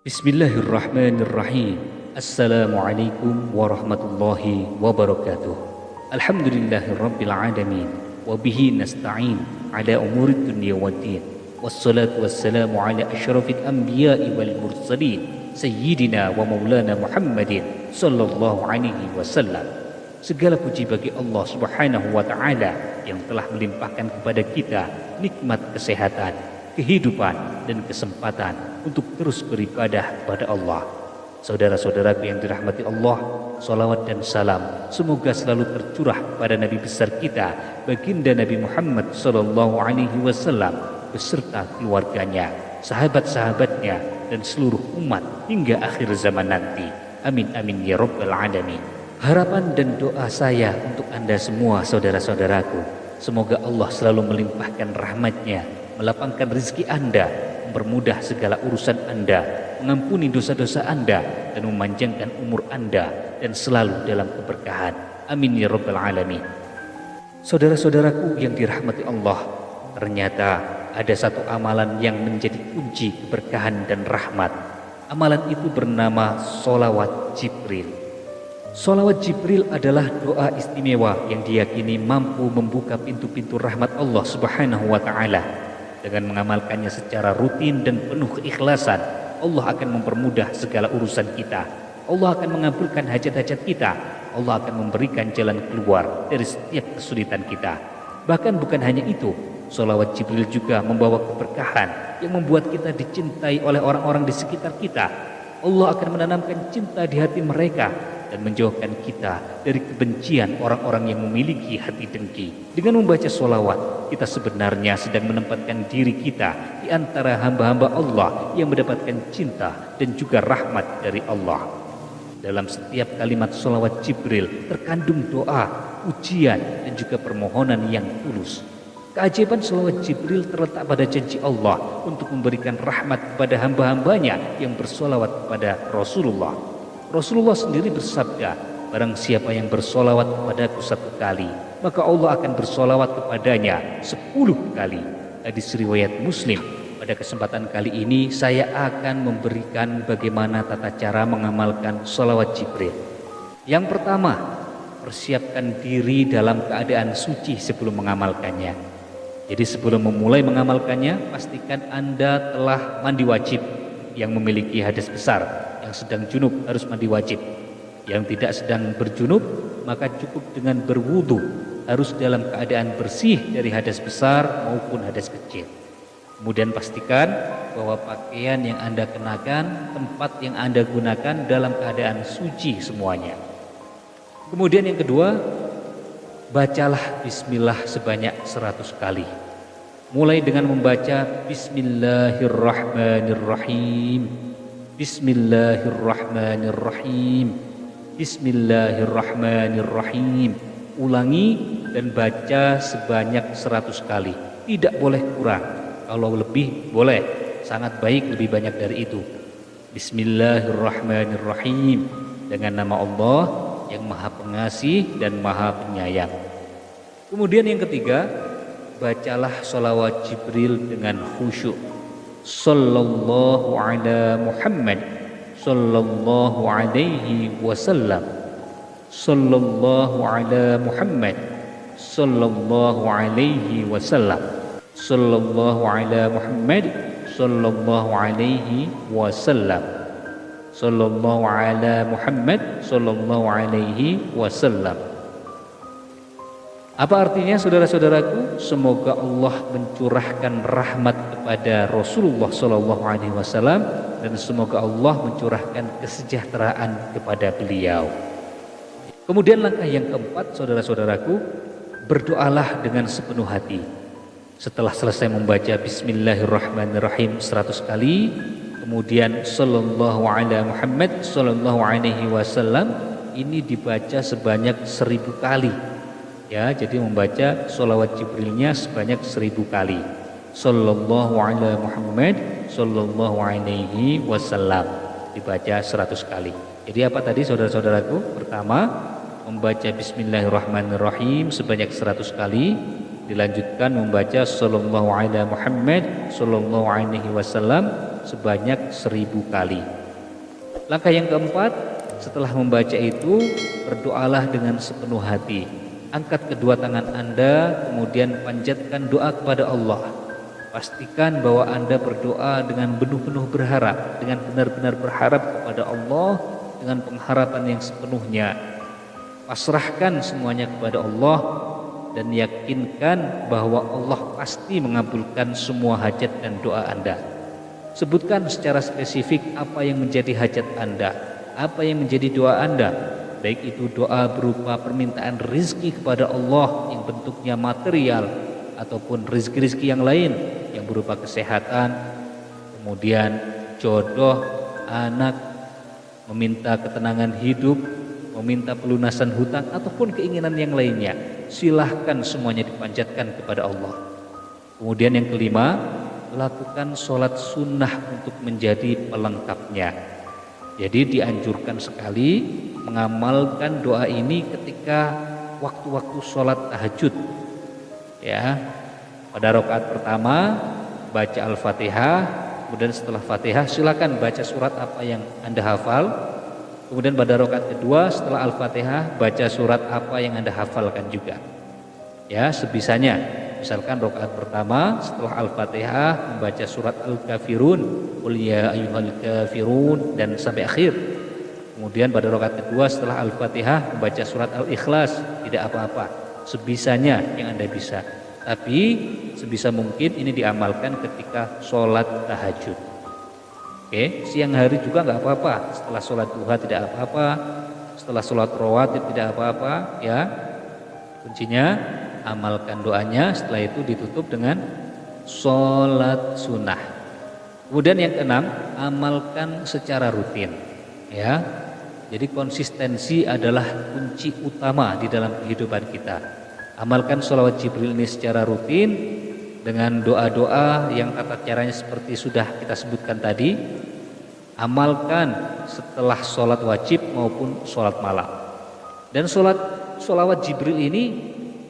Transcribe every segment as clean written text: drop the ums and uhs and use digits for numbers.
Bismillahirrahmanirrahim. Assalamualaikum warahmatullahi wabarakatuh. Alhamdulillahirabbil alamin wa bihi nasta'in ala umurid dunya waddin. Wassalatu wassalamu ala asyrafil anbiya'i wal mursalin sayyidina wa maulana Muhammadin sallallahu alaihi wasallam. Segala puji bagi Allah Subhanahu wa taala yang telah melimpahkan kepada kita nikmat kesehatan, kehidupan dan kesempatan untuk terus beribadah kepada Allah. Saudara-saudaraku yang dirahmati Allah, salawat dan salam semoga selalu tercurah pada Nabi besar kita, baginda Nabi Muhammad sallallahu alaihi wasallam beserta keluarganya, sahabat-sahabatnya dan seluruh umat hingga akhir zaman nanti. Amin amin ya rabbal alamin. Harapan dan doa saya untuk Anda semua saudara-saudaraku, semoga Allah selalu melimpahkan rahmat-Nya, melapangkan rezeki Anda, mempermudah segala urusan Anda, mengampuni dosa-dosa Anda, dan memanjangkan umur Anda, dan selalu dalam keberkahan. Amin ya rabbal alamin. Saudara-saudaraku yang dirahmati Allah, ternyata ada satu amalan yang menjadi kunci keberkahan dan rahmat. Amalan itu bernama sholawat Jibril. Sholawat Jibril adalah doa istimewa yang diyakini mampu membuka pintu-pintu rahmat Allah Subhanahu wa taala. Dengan mengamalkannya secara rutin dan penuh keikhlasan, Allah akan mempermudah segala urusan kita. Allah akan mengabulkan hajat-hajat kita. Allah akan memberikan jalan keluar dari setiap kesulitan kita. Bahkan bukan hanya itu, sholawat Jibril juga membawa keberkahan yang membuat kita dicintai oleh orang-orang di sekitar kita. Allah akan menanamkan cinta di hati mereka dan menjauhkan kita dari kebencian orang-orang yang memiliki hati dengki. Dengan membaca sholawat, kita sebenarnya sedang menempatkan diri kita di antara hamba-hamba Allah yang mendapatkan cinta dan juga rahmat dari Allah. Dalam setiap kalimat sholawat Jibril terkandung doa, ujian dan juga permohonan yang tulus. Keajaiban sholawat Jibril terletak pada janji Allah untuk memberikan rahmat kepada hamba-hambanya yang bersholawat kepada Rasulullah. Rasulullah sendiri bersabda, barang siapa yang bersolawat kepadaku 1 kali, maka Allah akan bersolawat kepadanya 10 kali. Hadis riwayat Muslim. Pada kesempatan kali ini saya akan memberikan bagaimana tata cara mengamalkan solawat Jibril. Yang pertama, persiapkan diri dalam keadaan suci sebelum mengamalkannya. Jadi sebelum memulai mengamalkannya, pastikan Anda telah mandi wajib. Yang memiliki hadas besar, yang sedang junub harus mandi wajib. Yang tidak sedang berjunub, maka cukup dengan berwudu, harus dalam keadaan bersih dari hadas besar maupun hadas kecil. Kemudian pastikan bahwa pakaian yang Anda kenakan, tempat yang Anda gunakan dalam keadaan suci semuanya. Kemudian yang kedua, bacalah bismillah sebanyak 100 kali. Mulai dengan membaca Bismillahirrahmanirrahim, Bismillahirrahmanirrahim, Bismillahirrahmanirrahim. Ulangi dan baca sebanyak 100 kali. Tidak boleh kurang. Kalau lebih boleh, sangat baik lebih banyak dari itu. Bismillahirrahmanirrahim, dengan nama Allah yang Maha Pengasih dan Maha Penyayang. Kemudian yang ketiga, bacalah sholawat Jibril dengan khusyuk. Sallallahu ala Muhammad sallallahu alaihi wasallam. Sallallahu ala Muhammad sallallahu alaihi wasallam. Sallallahu ala Muhammad sallallahu alaihi wasallam. Sallallahu ala Muhammad sallallahu alaihi wasallam. Apa artinya saudara-saudaraku? Semoga Allah mencurahkan rahmat kepada Rasulullah SAW dan semoga Allah mencurahkan kesejahteraan kepada beliau. Kemudian langkah yang keempat, saudara-saudaraku, berdoalah dengan sepenuh hati. Setelah selesai membaca Bismillahirrahmanirrahim 100 kali, kemudian Sallallahu ala Muhammad Sallallahu alaihi wasallam ini dibaca sebanyak 1000 kali. Ya, jadi membaca sholawat Jibrilnya sebanyak 1000 kali. Sallallahu ala Muhammad Sallallahu alaihi wasallam dibaca 100 kali. Jadi apa tadi saudara-saudaraku? Pertama, membaca Bismillahirrahmanirrahim sebanyak 100 kali. Dilanjutkan membaca Sallallahu ala Muhammad Sallallahu alaihi wasallam sebanyak 1000 kali. Langkah yang keempat, setelah membaca itu berdoalah dengan sepenuh hati. Angkat kedua tangan Anda, kemudian panjatkan doa kepada Allah. Pastikan bahwa Anda berdoa dengan benar-benar berharap, dengan benar-benar berharap kepada Allah dengan pengharapan yang sepenuhnya. Pasrahkan semuanya kepada Allah dan yakinkan bahwa Allah pasti mengabulkan semua hajat dan doa Anda. Sebutkan secara spesifik apa yang menjadi hajat Anda, apa yang menjadi doa Anda, baik itu doa berupa permintaan rizki kepada Allah yang bentuknya material ataupun rizki-rizki yang lain yang berupa kesehatan, kemudian jodoh, anak, meminta ketenangan hidup, meminta pelunasan hutang ataupun keinginan yang lainnya. Silahkan semuanya dipanjatkan kepada Allah. Kemudian yang kelima, lakukan sholat sunnah untuk menjadi pelengkapnya. Jadi dianjurkan sekali mengamalkan doa ini ketika waktu-waktu sholat tahajud. Ya, pada rakaat pertama baca Al-Fatihah, kemudian setelah Fatihah silakan baca surat apa yang Anda hafal. Kemudian pada rakaat kedua setelah Al-Fatihah baca surat apa yang Anda hafalkan juga. Ya, sebisanya. Misalkan rakaat pertama setelah Al-Fatihah membaca surat Al-Kafirun, qul ya ayyuhal kafirun dan sampai akhir. Kemudian pada rakaat kedua setelah Al-Fatihah membaca surat Al-Ikhlas, tidak apa-apa. Sebisanya yang Anda bisa. Tapi sebisa mungkin ini diamalkan ketika sholat tahajud. Oke, siang hari juga nggak apa-apa. Setelah sholat duha tidak apa-apa. Setelah sholat rawatib tidak apa-apa. Ya, kuncinya amalkan doanya. Setelah itu ditutup dengan sholat sunnah. Kemudian yang keenam, amalkan secara rutin. Ya, jadi konsistensi adalah kunci utama di dalam kehidupan kita. Amalkan sholawat Jibril ini secara rutin dengan doa-doa yang tata caranya seperti sudah kita sebutkan tadi. Amalkan setelah sholat wajib maupun sholat malam. Dan sholawat Jibril ini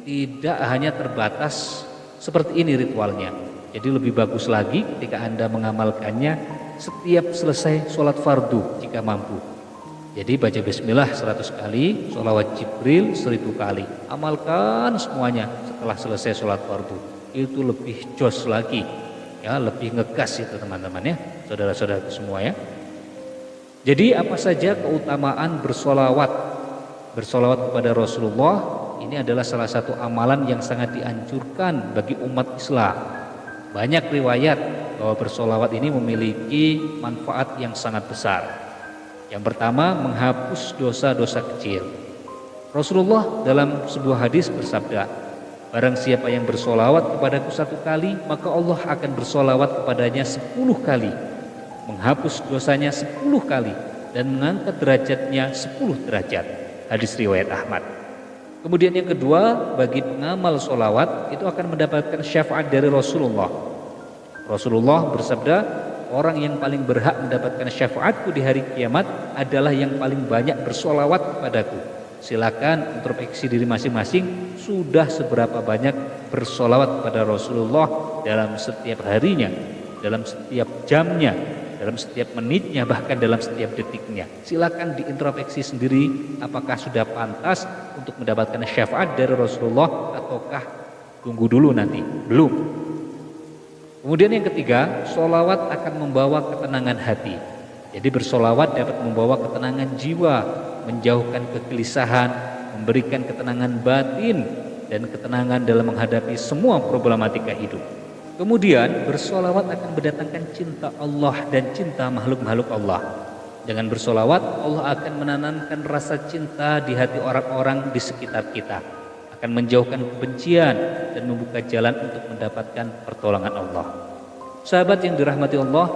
tidak hanya terbatas seperti ini ritualnya. Jadi lebih bagus lagi ketika Anda mengamalkannya setiap selesai sholat fardu jika mampu. Jadi baca bismillah 100 kali, sholawat Jibril 1000 kali. Amalkan semuanya setelah selesai sholat fardu. Itu lebih jos lagi, ya, lebih ngegas itu teman-teman ya, saudara-saudara semua ya. Jadi apa saja keutamaan bersolawat kepada Rasulullah, ini adalah salah satu amalan yang sangat dianjurkan bagi umat Islam. Banyak riwayat bahwa bersolawat ini memiliki manfaat yang sangat besar. Yang pertama, menghapus dosa-dosa kecil. Rasulullah dalam sebuah hadis bersabda, barang siapa yang bersolawat kepadaku 1 kali, maka Allah akan bersolawat kepadanya 10 kali, menghapus dosanya 10 kali, dan mengangkat derajatnya 10 derajat. Hadis riwayat Ahmad. Kemudian yang kedua, bagi pengamal solawat itu akan mendapatkan syafaat dari Rasulullah. Rasulullah bersabda, orang yang paling berhak mendapatkan syafaatku di hari kiamat adalah yang paling banyak bersolawat kepadaku. Silakan introspeksi diri masing-masing, sudah seberapa banyak bersolawat kepada Rasulullah dalam setiap harinya, dalam setiap jamnya, dalam setiap menitnya, bahkan dalam setiap detiknya. Silakan diintrospeksi sendiri, apakah sudah pantas untuk mendapatkan syafaat dari Rasulullah ataukah tunggu dulu nanti, belum. Kemudian yang ketiga, sholawat akan membawa ketenangan hati. Jadi bersolawat dapat membawa ketenangan jiwa, menjauhkan kegelisahan, memberikan ketenangan batin, dan ketenangan dalam menghadapi semua problematika hidup. Kemudian bersolawat akan mendatangkan cinta Allah dan cinta makhluk-makhluk Allah. Dengan bersolawat, Allah akan menanamkan rasa cinta di hati orang-orang di sekitar kita, akan menjauhkan kebencian dan membuka jalan untuk mendapatkan pertolongan Allah. Sahabat yang dirahmati Allah,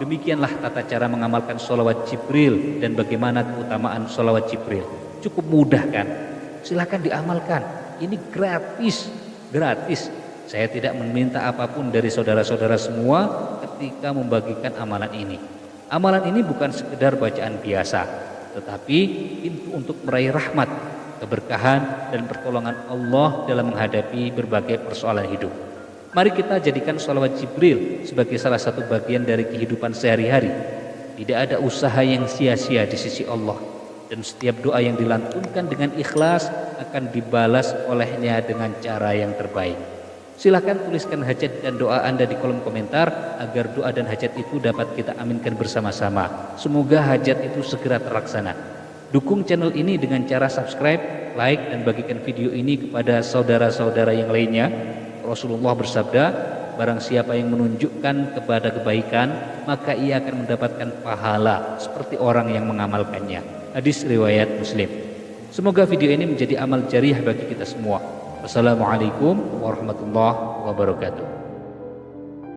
demikianlah tata cara mengamalkan sholawat Jibril dan bagaimana keutamaan sholawat Jibril. Cukup mudah kan? Silakan diamalkan. Ini gratis. Saya tidak meminta apapun dari saudara-saudara semua ketika membagikan amalan ini. Amalan ini bukan sekedar bacaan biasa, tetapi pintu untuk meraih rahmat, keberkahan dan pertolongan Allah dalam menghadapi berbagai persoalan hidup. Mari kita jadikan sholawat Jibril sebagai salah satu bagian dari kehidupan sehari-hari. Tidak ada usaha yang sia-sia di sisi Allah, dan setiap doa yang dilantunkan dengan ikhlas akan dibalas olehnya dengan cara yang terbaik. Silahkan tuliskan hajat dan doa Anda di kolom komentar agar doa dan hajat itu dapat kita aminkan bersama-sama. Semoga hajat itu segera terlaksana. Dukung channel ini dengan cara subscribe, like, dan bagikan video ini kepada saudara-saudara yang lainnya. Rasulullah bersabda, barang siapa yang menunjukkan kepada kebaikan, maka ia akan mendapatkan pahala seperti orang yang mengamalkannya. Hadis riwayat Muslim. Semoga video ini menjadi amal jariah bagi kita semua. Wassalamualaikum warahmatullahi wabarakatuh.